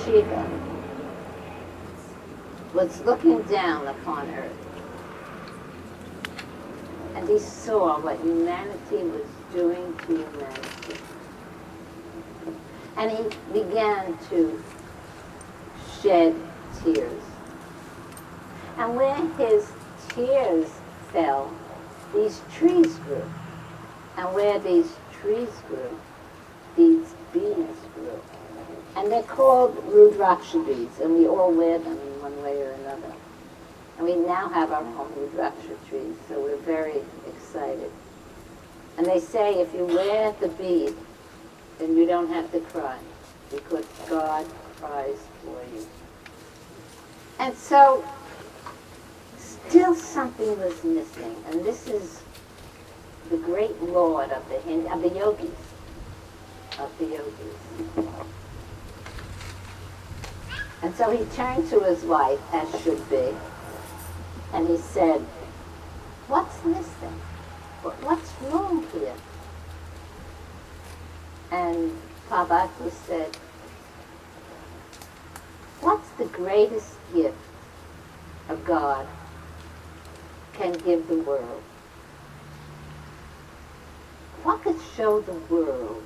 Shiva was looking down upon earth, and he saw what humanity was doing to humanity. And he began to shed tears. And where his tears fell, these trees grew. And where these trees grew, these bees grew. And they're called Rudraksha beads, and we all wear them in one way or another. And we now have our own Rudraksha trees, so we're very excited. And they say if you wear the bead, then you don't have to cry, because God cries for you. And so, still something was missing, and this is the great Lord of the yogis, And so he turned to his wife, as should be, and he said, "What's missing? What's wrong here?" And Parvati said, "What's the greatest gift a God can give the world? What could show the world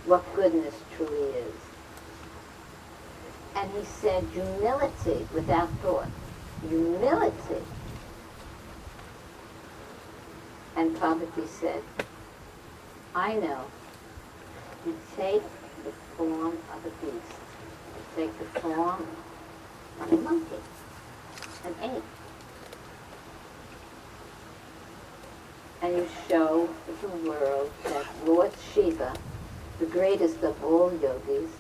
what goodness truly is?" And he said, "Humility without thought. Humility." And Parvati said, "I know. You take the form of a beast. You take the form of a monkey, an ape. And you show the world that Lord Shiva, the greatest of all yogis,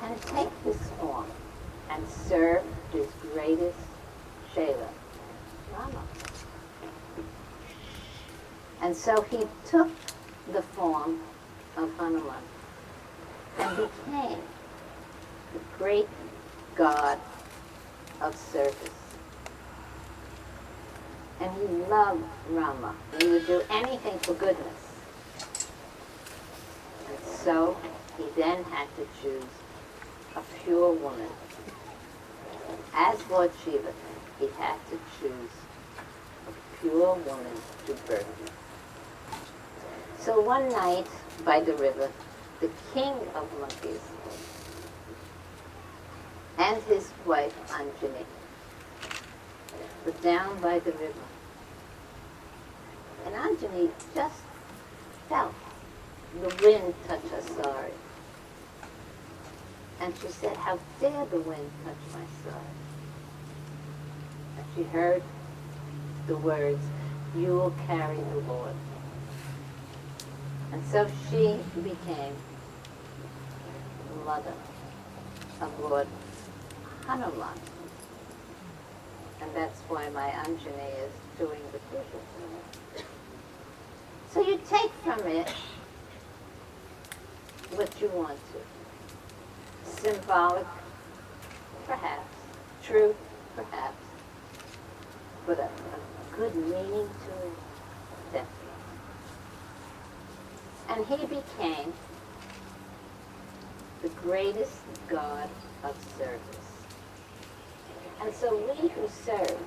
can take this form and serve his greatest Shaiva, Rama." And so he took the form of Hanuman and became the great god of service. And he loved Rama. He would do anything for goodness. And so he then had to choose a pure woman. As Lord Shiva, he had to choose a pure woman to birth him. So one night by the river, the king of monkeys and his wife Anjani were down by the river. And Anjani just felt the wind touch her sari. And she said, "How dare the wind touch my sari?" And she heard the words, "You will carry the Lord." And so she became the mother of Lord Hanuman. And that's why my Anjani is doing the puja. So you take from it what you want to. Symbolic, perhaps. True, perhaps. But a good meaning to it, definitely. And he became the greatest god of service. And so we who serve,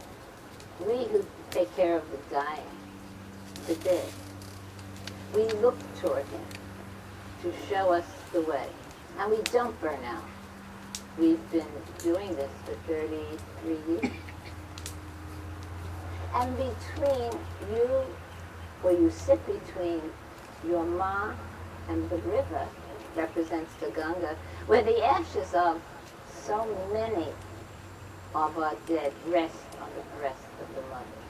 we who take care of the dying, the dead, we look toward him to show us the way. And we don't burn out. We've been doing this for 33 years. And between you, where you sit between your ma and the river, represents the Ganga, where the ashes of so many of our dead rest on the breast of the mother.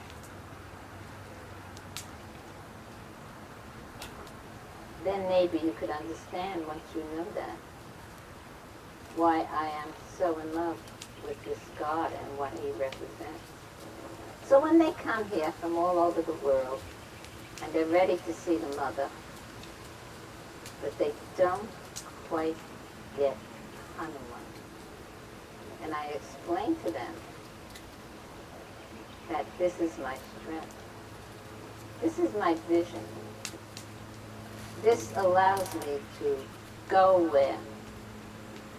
Then maybe you could understand, once you know that, why I am so in love with this God and what he represents. So when they come here from all over the world, and they're ready to see the mother, but they don't quite get Hanuman. And I explain to them that this is my strength. This is my vision. This allows me to go where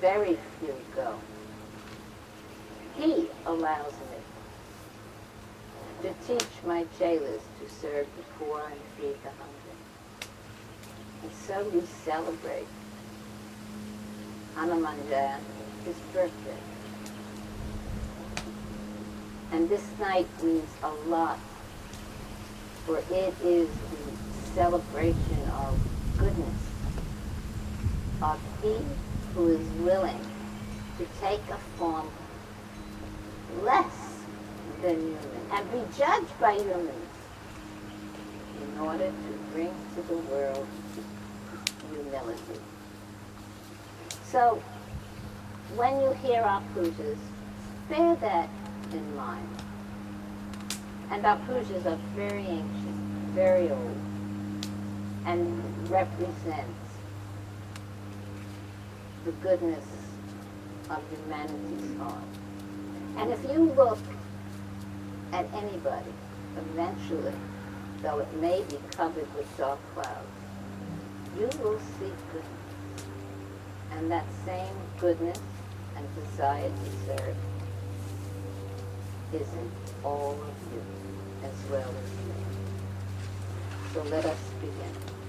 very few go. He allows me to teach my jailers to serve the poor and feed the hungry. And so we celebrate Hanuman Jayanti, his birthday. And this night means a lot, for it is the celebration of goodness, of he who is willing to take a form less than human and be judged by humans in order to bring to the world humility. So when you hear our pujas, bear that in mind. And our pujas are very ancient, very old, and represents the goodness of humanity's heart. And if you look at anybody, eventually, though it may be covered with dark clouds, you will see goodness. And that same goodness and desire to serve is in all of you as well as me. So let us begin.